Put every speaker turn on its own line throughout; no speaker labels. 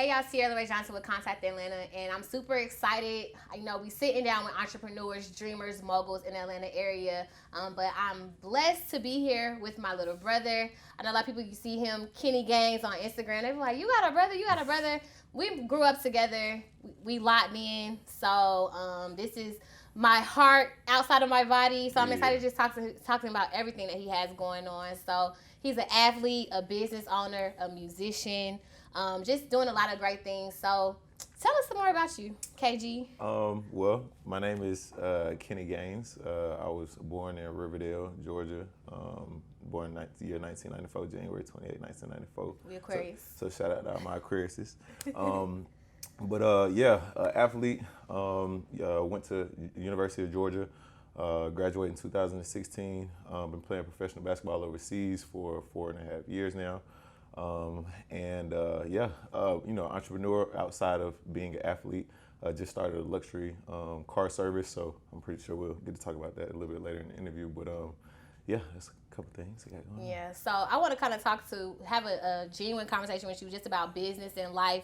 Hey y'all, Sierra Ray Johnson with Contact Atlanta, and I'm super excited. You know, we sitting down with entrepreneurs, dreamers, moguls in the Atlanta area, but I'm blessed to be here with my little brother. I know a lot of people, you see him, Kenny Gaines on Instagram, they be like, you got a brother, you got a brother. We grew up together, we locked in, so this is my heart outside of my body, so I'm excited to just talking about everything that he has going on. So he's an athlete, a business owner, a musician, just doing a lot of great things. So tell us some more about you, KG.
Well, my name is Kenny Gaines. I was born in Riverdale, Georgia. Born in the year 1994, January 28, 1994.
We Aquarius.
So shout out to all my Aquariuses. Athlete. Went to University of Georgia. Graduated in 2016. Been playing professional basketball overseas for 4.5 years now. Entrepreneur outside of being an athlete. Just started a luxury car service, so I'm pretty sure we'll get to talk about that a little bit later in the interview. But that's a couple things I got going on.
Yeah, so I want to kind of have a genuine conversation with you just about business and life.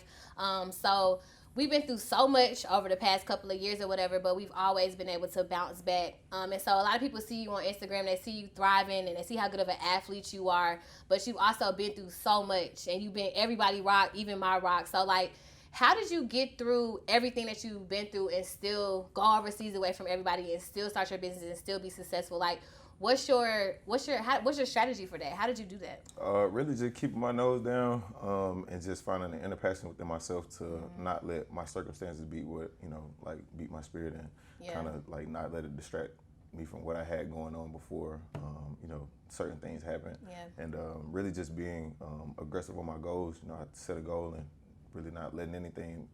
So we've been through so much over the past couple of years or whatever, but we've always been able to bounce back. And so a lot of people see you on Instagram, they see you thriving, and they see how good of an athlete you are, but you've also been through so much, and you've been everybody rock, even my rock. So like, how did you get through everything that you've been through and still go overseas away from everybody and still start your business and still be successful? Like, what's your strategy for that? How did you do that?
Really just keeping my nose down and just finding the inner passion within myself to not let my circumstances beat my spirit and kind of like not let it distract me from what I had going on before, certain things happen.
Yeah.
And really just being aggressive on my goals. I had to set a goal and really not letting anything,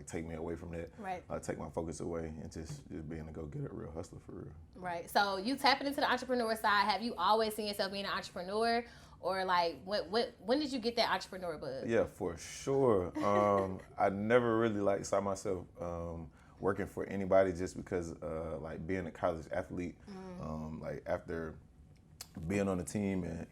take me away from that.
Right.
Take my focus away and just being a go-getter, real hustler for real.
Right. So you tapping into the entrepreneur side. Have you always seen yourself being an entrepreneur, or like when did you get that entrepreneur bug?
Yeah, for sure. I never really saw myself working for anybody just because being a college athlete, after being on the team and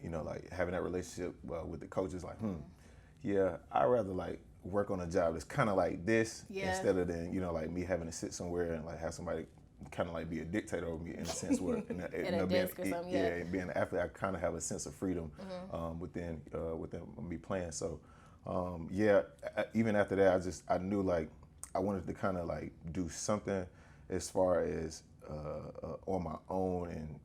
having that relationship with the coaches, I'd rather work on a job that's kind of like this instead of me having to sit somewhere and have somebody kind of be a dictator over me in a sense where being an athlete, I kind of have a sense of freedom within me playing. So even after that, I knew I wanted to kind of do something as far as on my own and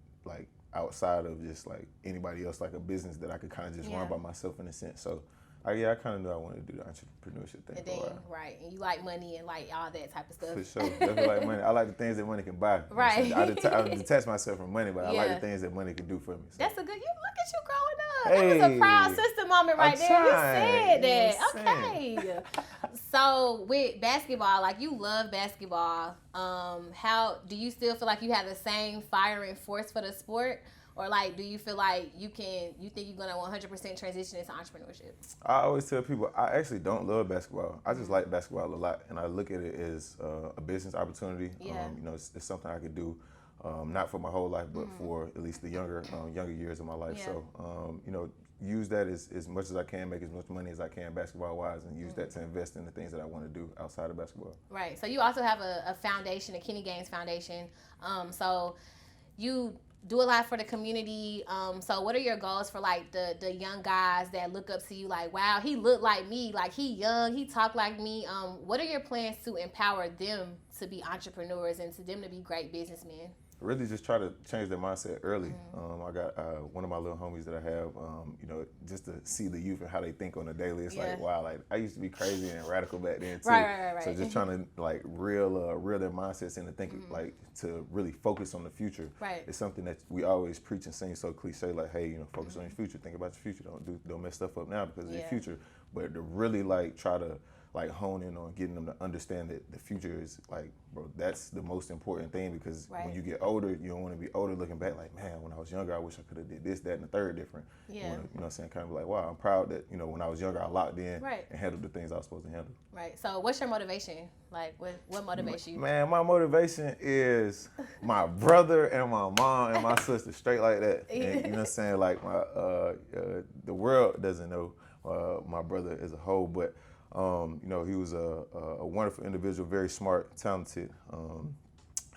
outside of just anybody else, a business that I could kind of just run by myself in a sense. So I kind of knew I wanted to do the entrepreneurship thing.
And then, right, and you like money and all that type of stuff.
For sure, definitely like money. I like the things that money can buy.
Right.
I detach myself from money, but I like the things that money can do for me. So.
That's a good. Look at you growing up. Hey, that was a proud sister moment right there. You said that. Okay. So with basketball, you love basketball. How do you still feel like you have the same fire and force for the sport? Or do you feel like you think you're gonna 100% transition into entrepreneurship?
I always tell people I actually don't love basketball. I just like basketball a lot, and I look at it as a business opportunity.
Yeah.
It's something I could do, not for my whole life, but for at least the younger years of my life.
Yeah.
So, use that as much as I can, make as much money as I can basketball-wise, and use that to invest in the things that I want to do outside of basketball.
Right. So you also have a foundation, a Kenny Gaines Foundation. So you do a lot for the community. So what are your goals for the young guys that look up to you wow, he look like me, he young, he talk like me. What are your plans to empower them to be entrepreneurs and to them to be great businessmen?
Really just try to change their mindset early. I got one of my little homies that I have, just to see the youth and how they think on a daily. It's wow, I used to be crazy and radical back then too.
Right.
So just trying to reel their mindsets into thinking, to really focus on the future.
Right.
It's something that we always preach and sing so cliche, hey, focus on your future, think about your future, don't mess stuff up now because of your future. But to really try to hone in on getting them to understand that the future is bro, that's the most important thing, because when you get older, you don't want to be older looking back man, when I was younger, I wish I could have did this, that, and the third different.
Yeah.
You know what I'm saying? Kind of wow, I'm proud that, when I was younger, I locked in
Right.
and handled the things I was supposed to handle.
Right. So what's your motivation? What motivates you?
Man, my motivation is my brother and my mom and my sister, straight like that. And, you know what I'm saying? My the world doesn't know, my brother as a whole. But you know, he was a wonderful individual, very smart, talented,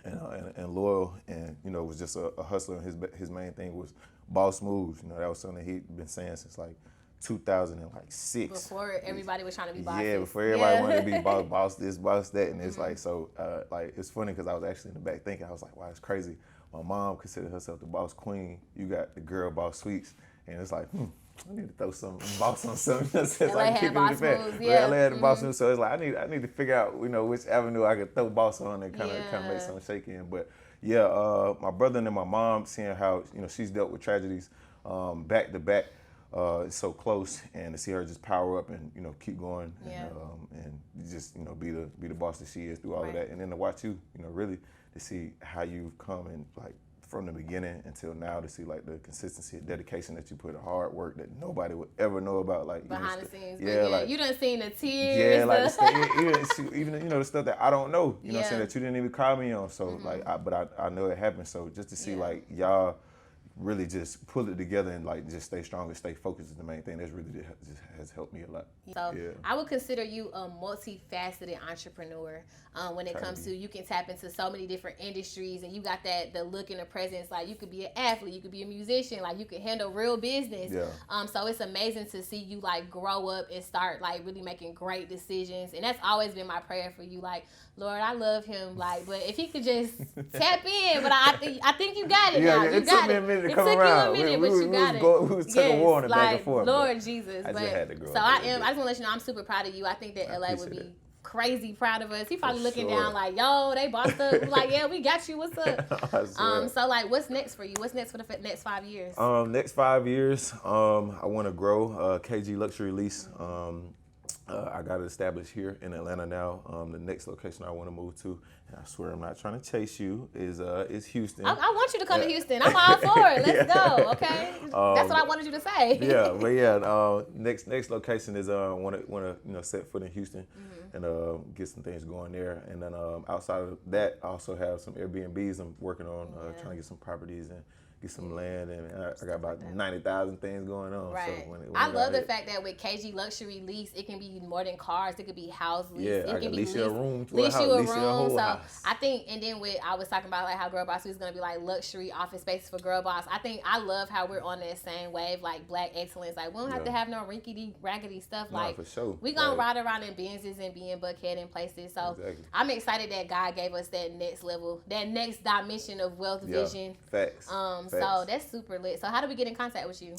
and loyal, and you know, was just a hustler. And his main thing was boss moves. You know, that was something he'd been saying since like 2006.
Before everybody was trying to be bosses.
Yeah, before everybody wanted to be boss this, boss that, and it's like, so like it's funny because I was actually in the back thinking, I was like, wow, it's crazy. My mom considered herself the boss queen. You got the girl boss sweets, and it's like, I need to throw some boss on something. So
LA had boss moves, yeah.
LA had the boss moves, so it's like I need to figure out, you know, which avenue I could throw boss on and kind of make something shake in. But yeah, my brother and then my mom, seeing how, you know, she's dealt with tragedies back to back. It's so close, and to see her just power up and, you know, keep going, and just, you know, be the boss that she is through all of that, and then to watch you, you know, really to see how you've come and like from the beginning until now, to see like the consistency and dedication that you put, the hard work that nobody would ever know about, like
behind the scenes.
Yeah, like
you done seen the tears.
Yeah, like even you know, the stuff that I don't know, you know what I'm saying, that you didn't even call me on. So like, but I know it happened. So just to see like y'all really just pull it together and like just stay strong and stay focused is the main thing. That's really just has helped me a lot.
So I would consider you a multifaceted entrepreneur. When it comes to, you can tap into so many different industries, and you got the look and the presence. Like you could be an athlete, you could be a musician, like you could handle real business. So it's amazing to see you like grow up and start like really making great decisions. And that's always been my prayer for you. Like, Lord, I love him. Like, but if he could just tap in, but I think you got it now. You
it
got
took me a minute to
it
come
took
around.
you a minute, but you got it.
We was taking war on it back and forth.
Lord Jesus.
I just had to grow up.
So I just want to let you know I'm super proud of you. I think that LA would be crazy proud of us. He probably looking down like, yo, they bossed up. We're like, yeah, we got you. What's up? So like, what's next for you? What's next for the next 5 years?
Next 5 years, I want to grow KG Luxury Lease. I got it established here in Atlanta now. The next location I want to move to, and I swear I'm not trying to chase you, is Houston.
I want you to come to Houston. I'm all for it. Let's go. Okay, that's what I wanted you to say.
Next location is want to you know, set foot in Houston and get some things going there. And then outside of that, I also have some Airbnbs I'm working on, trying to get some properties and get some land, and I got about 90,000 things going on.
Right.
So
I love the fact that with KG Luxury Lease, it can be more than cars. It could be house lease.
Yeah,
it
I
can be
lease you a room to
lease
a house.
You a
lease
room.
You a whole
so
house.
I think, and then I was talking about like how Girl Boss is going to be like luxury office spaces for Girl Boss. I love how we're on that same wave, like black excellence. Like we don't have to have no rinkety raggedy stuff. Like
for sure.
We gonna ride around in Benzes and be in Buckhead and places. So I'm excited that God gave us that next level, that next dimension of wealth vision.
Facts.
So that's super lit. So how do we get in contact with you?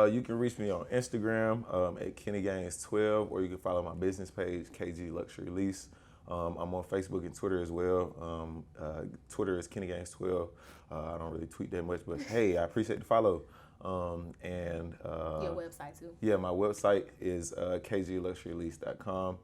You can reach me on Instagram at KennyGaines12, or you can follow my business page, KG Luxury Lease. I'm on Facebook and Twitter as well. Twitter is KennyGaines12. I don't really tweet that much, but hey, I appreciate the follow. And
your website too.
Yeah, my website is kgluxurylease.com.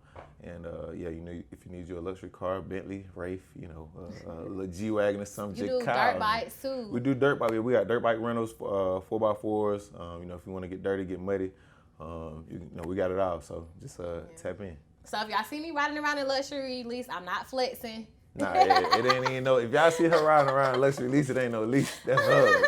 And you know, if you need your luxury car, Bentley, Wraith, you know, a little G-Wagon or something.
You do dirt bikes too.
We do dirt bike. We got dirt bike rentals, 4x4s. You know, if you want to get dirty, get muddy, you know, we got it all. So just tap in.
So if y'all see me riding around in luxury lease, I'm not flexing.
Nah, it ain't even no. If y'all see her riding around in luxury lease, it ain't no lease. That's hers.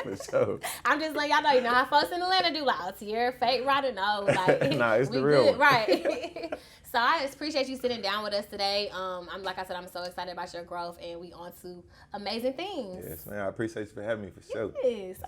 For sure.
I'm just letting y'all know. You know how folks in Atlanta do, like, oh, Tierra fake rider. No, like
nah, it's the real one.
Right. So I appreciate you sitting down with us today. Like I said, I'm so excited about your growth, and we on to amazing things.
Yes, man. I appreciate you for having me, for sure.
Yes.